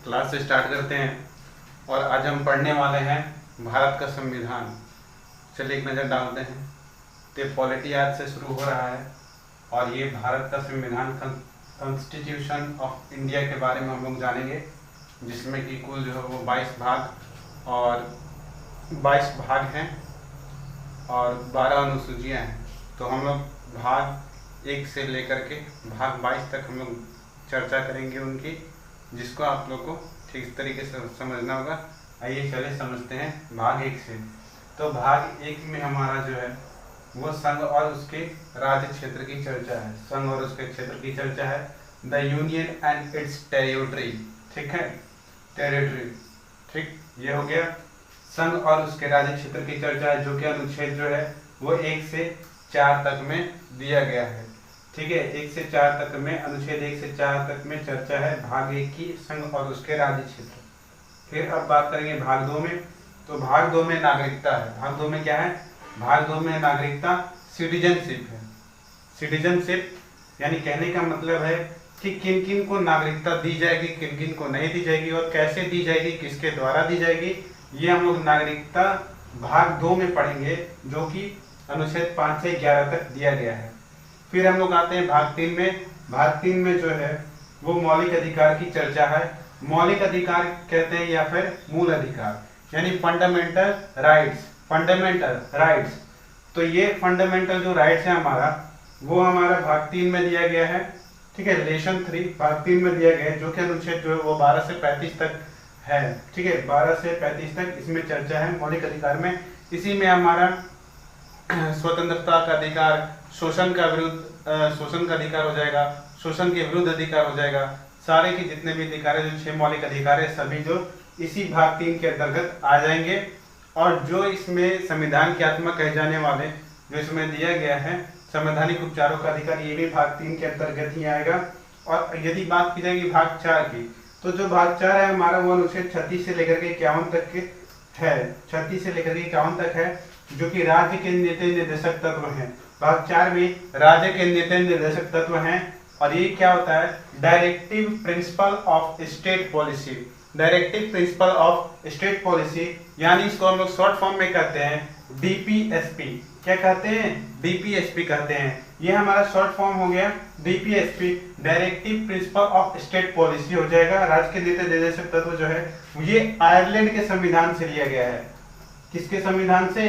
Class से start करते हैं और आज हम पढ़ने वाले हैं भारत का संविधान। चलिए एक नज़र डालते हैं। तो पॉलिटी आज से शुरू हो रहा है और ये भारत का संविधान कॉन्स्टिट्यूशन ऑफ इंडिया के बारे में हम लोग जानेंगे, जिसमें कि कुल जो है वो 22 भाग और 22 भाग हैं और 12 अनुसूचियाँ हैं। तो हम लोग भाग 1 से लेकर के भाग 22 तक हम लोग चर्चा करेंगे उनकी, जिसको आप लोग को ठीक तरीके से समझना होगा। आइए चले समझते हैं भाग 1 से। तो भाग 1 में हमारा जो है वो संघ और उसके राज्य क्षेत्र की चर्चा है। संघ और उसके क्षेत्र की चर्चा है। The union and it's territory, ठीक है, टेरिटरी, ठीक, ये हो गया। संघ और उसके राज्य क्षेत्र की चर्चा है, जो कि अनुच्छेद जो है वो 1 से 4 तक में दिया गया है, ठीक है। 1 से 4 तक में, अनुच्छेद 1 से 4 तक में चर्चा है भाग 1 की, संघ और उसके राज्य क्षेत्र। फिर अब बात करेंगे भाग 2 में। तो भाग 2 में नागरिकता है। भाग 2 में क्या है? भाग 2 में नागरिकता, सिटीजनशिप है। सिटीजनशिप यानी कहने का मतलब है कि किन किन को नागरिकता दी जाएगी, किन किन को नहीं दी जाएगी और कैसे दी जाएगी, किसके द्वारा दी जाएगी, ये हम लोग नागरिकता भाग 2 में पढ़ेंगे, जो कि अनुच्छेद 5 से 11 तक दिया गया है। फिर हम लोग आते हैं भाग 3 में। भाग 3 में जो है वो मौलिक अधिकार की चर्चा है। मौलिक अधिकार कहते हैं या फिर मूल अधिकार, यानी फंडामेंटल राइट्स। फंडामेंटल राइट्स, तो ये फंडामेंटल जो राइट्स है हमारा, वो हमारा भाग 3 में दिया गया है, ठीक है। लेशन 3 भाग 3 में दिया गया है, जो कि अनुच्छेद जो है वो 12 से 35 तक है, ठीक है। 12 से 35 तक इसमें चर्चा है मौलिक अधिकार में। इसी में हमारा स्वतंत्रता का अधिकार, शोषण का अधिकार हो जाएगा, शोषण के विरुद्ध अधिकार हो जाएगा। सारे के जितने भी अधिकार है, जो 6 मौलिक अधिकार है, सभी जो इसी भाग 3 के अंतर्गत आ जाएंगे। और जो इसमें संविधान की आत्मा कहे जाने वाले जो इसमें दिया गया है, संवैधानिक उपचारों का अधिकार, ये भी भाग 3 के अंतर्गत ही आएगा। और यदि बात की जाएगी भाग 4 की, तो जो भाग 4 है हमारा वो अनुच्छेद 36 से लेकर के 51 तक के है, 36 से लेकर के 51 तक है, जो कि राज्य के नीति निर्देशक तत्व हैं। भाग 4 में राज्य के नीति निर्देशक तत्व हैं। और ये क्या होता है? Directive principle of state policy. Directive principle of state policy, यानी इसको हम लोग शॉर्ट फॉर्म में कहते हैं डीपीएसपी। क्या कहते हैं? डीपीएसपी कहते हैं। ये हमारा शॉर्ट फॉर्म हो गया DPSP, directive principle of state policy हो जाएगा। राज्य के नीति निर्देशक तत्व जो है ये आयरलैंड के संविधान से लिया गया है। किसके संविधान से?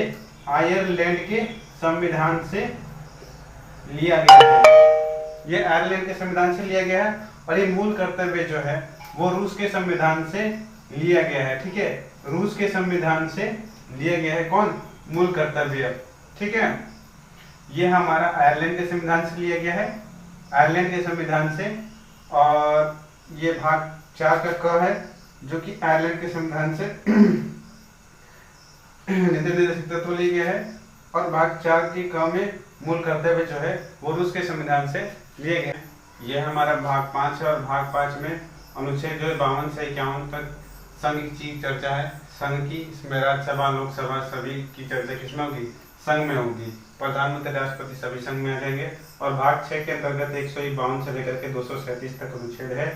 आयरलैंड के संविधान से लिया गया है। ये आयरलैंड के संविधान से लिया गया है। और ये मूल कर्तव्य जो है वो रूस के संविधान से लिया गया है, ठीक है। रूस के संविधान से लिया गया है। कौन? मूल कर्तव्य, ठीक है। ये हमारा आयरलैंड के संविधान से लिया गया है, आयरलैंड के संविधान से। और ये भाग 4 का क है, जो कि आयरलैंड के संविधान से नीति निर्देशक तत्व लिया गया है। और भाग 4 के क में मूल कर्तव्य जो है वो रूस के संविधान से लिए गए। ये हमारा भाग 5 है। और भाग 5 में अनुच्छेद जो है 52 से 51 तक संघ की चर्चा है। संघ की, इसमें राज्यसभा, लोकसभा सभी की चर्चा किसमें होगी? संघ में होगी। प्रधानमंत्री, राष्ट्रपति सभी संघ में आ जाएंगे। और भाग 6 के अंतर्गत 152 से लेकर के 237 तक अनुच्छेद है,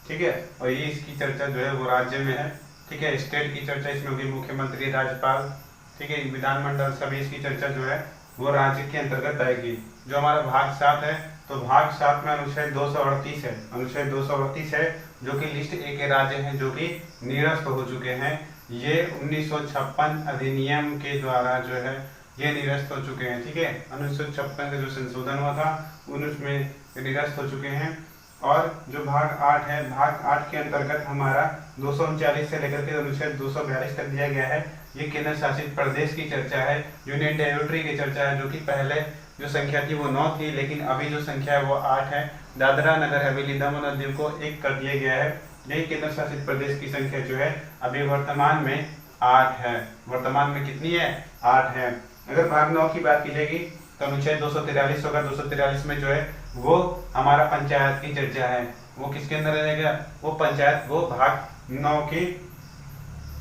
ठीक है। और ये इसकी चर्चा जो है वो राज्य में है, ठीक है। स्टेट की चर्चा इसमें होगी, मुख्यमंत्री, राज्यपाल, ठीक है, विधानमंडल, सभी इसकी चर्चा जो है वो राज्य के अंतर्गत आएगी। जो हमारा भाग 7 है, तो भाग 7 में अनुच्छेद 238 है। अनुच्छेद 238 है, जो कि लिस्ट ए के राज्य हैं जो कि निरस्त हो चुके हैं। ये 1956 अधिनियम के द्वारा जो है ये निरस्त हो चुके हैं, ठीक है। 1956 का जो संशोधन हुआ था उसमें निरस्त हो चुके हैं। और जो भाग 8 है, भाग 8 के अंतर्गत हमारा 239 से लेकर के अनुच्छेद 242 तक दिया गया है। ये केंद्र शासित प्रदेश की चर्चा है, यूनियन टेरिटरी की चर्चा है, जो कि पहले जो संख्या थी वो 9 थी, लेकिन अभी जो संख्या है वो 8 है। दादरा नगर हवेली, दमन और दीव को 1 कर दिया गया है। यही केंद्र शासित प्रदेश की संख्या जो है अभी वर्तमान में 8 है। वर्तमान में कितनी है? 8 है। अगर भाग 9 की बात की जाएगी तो अनुच्छेद 243 होगा। 243 में जो है वो हमारा पंचायत की चर्चा है। वो किसके अंदर रहेगा? वो पंचायत, वो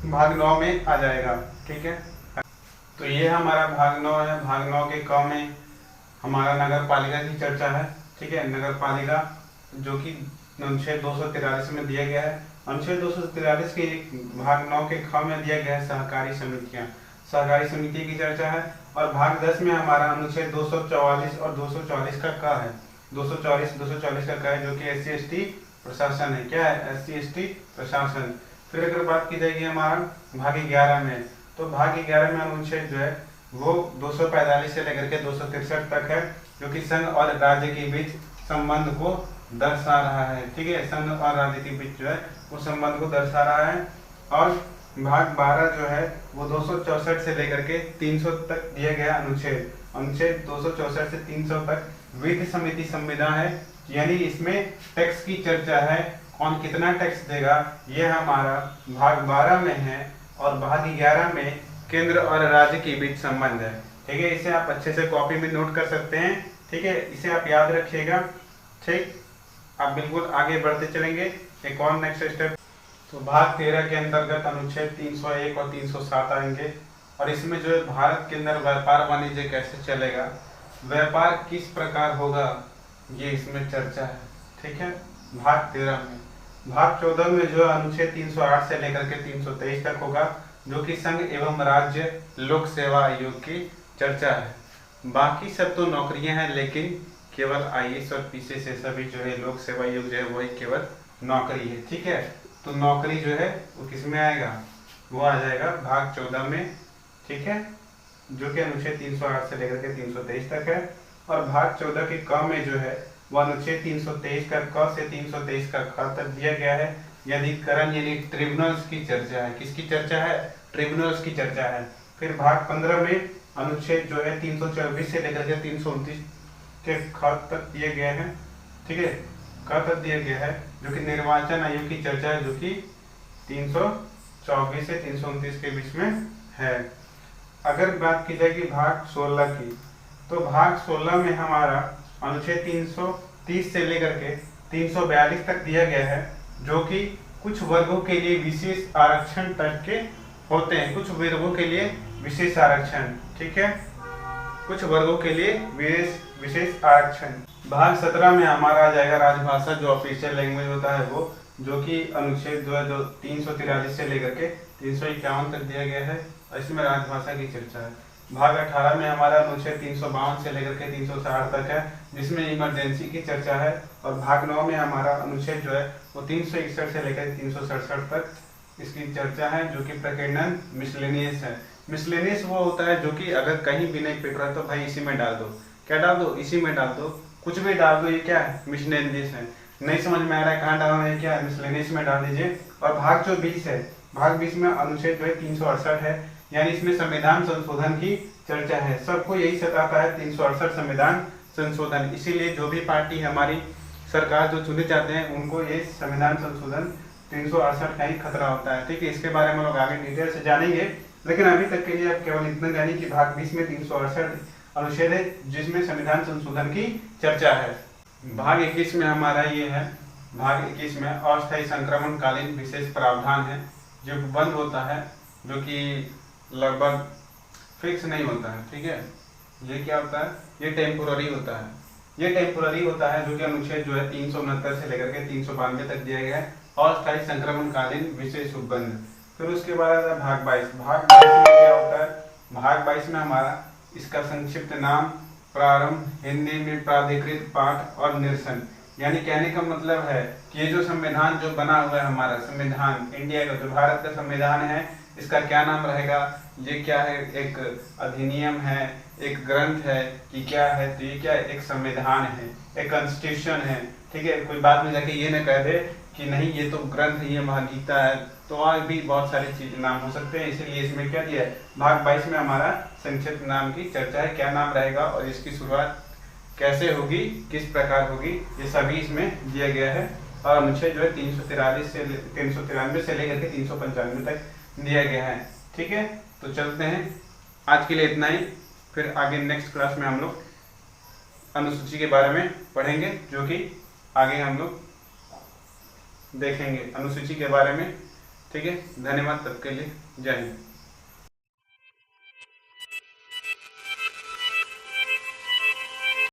भाग 9 में आ जाएगा, ठीक है। तो ये हमारा भाग 9 है। भाग 9 के क में हमारा नगर पालिका की चर्चा है, ठीक है। नगर पालिका जो कि अनुच्छेद 243 में दिया गया है। अनुच्छेद 243 के भाग 9 के ख में दिया गया है सहकारी समितियां। सहकारी समिति की चर्चा है। और भाग 10 में हमारा अनुच्छेद 244 और 244 का क है। 244 का क है जो कि SC/ST प्रशासन है। क्या है? SC/ST प्रशासन। फिर अगर बात की जाएगी हमारा भाग 11 में, तो भाग 11 में अनुच्छेद जो है वो 245 से लेकर के 263 तक है, जो कि संघ और राज्य के बीच संबंध को दर्शा रहा है। ठीक है, संघ और राज्य के बीच जो है वो संबंध को दर्शा रहा है। और भाग 12 जो है वो 264 से लेकर के 300 तक दिया गया अनुच्छेद 264 से 300 तक विधि समिति संविदा है, यानी इसमें टैक्स की चर्चा है, कौन कितना टैक्स देगा ये हमारा भाग 12 में है। और भाग 11 में केंद्र और राज्य के बीच संबंध है। ठीक है, इसे आप अच्छे से कॉपी में नोट कर सकते हैं। ठीक है, इसे आप याद रखिएगा। ठीक, आप बिल्कुल आगे बढ़ते चलेंगे। एक और नेक्स्ट स्टेप, तो भाग 13 के अंतर्गत अनुच्छेद 301 और 307 आएंगे। और इसमें जो है भारत के अंदर व्यापार वाणिज्य कैसे चलेगा, व्यापार किस प्रकार होगा, ये इसमें चर्चा है। ठीक है, भाग 13 में। भाग 14 में जो अनुच्छेद 308 से लेकर के 323 तक होगा, जो कि संघ एवं राज्य लोक सेवा आयोग की चर्चा है। बाकी सब तो नौकरियां हैं, लेकिन केवल IAS और PCS से सभी जो है लोक सेवा आयोग जो है वही केवल नौकरी है। ठीक है, तो नौकरी जो है वो किस में आएगा, वो आ जाएगा भाग 14 में। ठीक है, जो कि अनुच्छेद 308 से लेकर के 323 तक है। और भाग 14 के क में जो है वो अनुच्छेद 323 का क से 323 का ख तक दिया गया है। अधिकरण यानी ट्रिब्यूनल्स की चर्चा है। किसकी चर्चा है? ट्रिब्यूनल्स की चर्चा है। फिर भाग 15 में अनुच्छेद जो है 324 से लेकर के 329 के ख तक दिए गए हैं। ठीक है, क तक दिया गया है, जो कि निर्वाचन आयोग की चर्चा है, जो कि 324 से 329 के बीच में है। अगर बात की जाएगी भाग 16 की, तो भाग 16 में हमारा अनुच्छेद 330 से लेकर के 342 तक दिया गया है, जो कि कुछ वर्गों के लिए विशेष आरक्षण तक के होते हैं। कुछ वर्गों के लिए विशेष आरक्षण। ठीक है, कुछ वर्गों के लिए विशेष आरक्षण। भाग 17 में हमारा आ जाएगा राजभाषा, जो ऑफिशियल लैंग्वेज होता है वो, जो कि अनुच्छेद जो है जो 343 से लेकर के 351 तक दिया गया है। इसमें राजभाषा की चर्चा है। भाग 18 में हमारा अनुच्छेद 352 से लेकर के 360 तक है, जिसमें इमरजेंसी की चर्चा है। और भाग 9 में हमारा अनुच्छेद जो है वो 361 से लेकर 367 तक इसकी चर्चा है, जो कि प्रकीर्णन मिसलेनियस है। मिसलेनियस वो होता है जो कि अगर कहीं भी नहीं फिट रहा तो भाई इसी में डाल दो। क्या डाल दो? इसी में डाल दो, कुछ भी डाल दो। ये क्या है? मिसलेनियस है। नहीं समझ में आ रहा है कहाँ डालना है, क्या है? मिसलेनियस में डाल दीजिए। और भाग जो 20 है, भाग 20 में अनुच्छेद जो है 368 है, यानी इसमें संविधान संशोधन की चर्चा है। सबको यही सताता है 368 संविधान संशोधन। इसीलिए जो भी पार्टी हमारी सरकार जो चुने जाते हैं उनको ये संविधान संशोधन 368 का ही खतरा होता है। ठीक है, इसके बारे में लोग आगे डिटेल से जानेंगे, लेकिन अभी तक के लिए आप केवल इतना जानिए कि भाग 20 में 368 अनुच्छेद है, जिसमें संविधान संशोधन की चर्चा है। भाग 21 में हमारा ये है, भाग 21 में अस्थायी संक्रमणकालीन विशेष प्रावधान है, जो बंद होता है, जो कि लगभग फिक्स नहीं होता है। ठीक है, ये क्या होता है? ये टेम्पोररी होता है। ये टेम्पोररी होता है, जो कि अनुच्छेद जो है 369 से लेकर के 392 तक दिया गया है, अस्थायी संक्रमणकालीन विशेष उपबंध। फिर उसके बाद आता है भाग 22। भाग 22 में क्या होता है? भाग 22 में हमारा इसका संक्षिप्त नाम प्रारंभ, हिंदी में प्राधिकृत पाठ और निरसन। यानी कहने का मतलब है कि ये जो संविधान जो बना हुआ है, हमारा संविधान इंडिया का जो भारत का संविधान है, इसका क्या नाम रहेगा? ये क्या है? एक अधिनियम है, एक ग्रंथ है कि क्या है? तो ये क्या है? एक संविधान है, एक कॉन्स्टिट्यूशन है। ठीक है, कोई बाद में जाके ये न कह दे कि नहीं ये तो ग्रंथ है, ये महागीता है, तो और भी बहुत सारी चीज नाम हो सकते हैं। इसीलिए इसमें क्या दिया है? भाग 22 में हमारा संक्षिप्त नाम की चर्चा है, क्या नाम रहेगा और इसकी शुरुआत कैसे होगी, किस प्रकार होगी, ये सभी इसमें दिया गया है। और अनुच्छेद जो है 393 से लेकर के 395 तक दिया गया है। ठीक है, तो चलते हैं, आज के लिए इतना ही। फिर आगे नेक्स्ट क्लास में हम लोग अनुसूची के बारे में पढ़ेंगे, जो कि आगे हम लोग देखेंगे अनुसूची के बारे में। ठीक है, धन्यवाद तब के लिए, जय हिंद।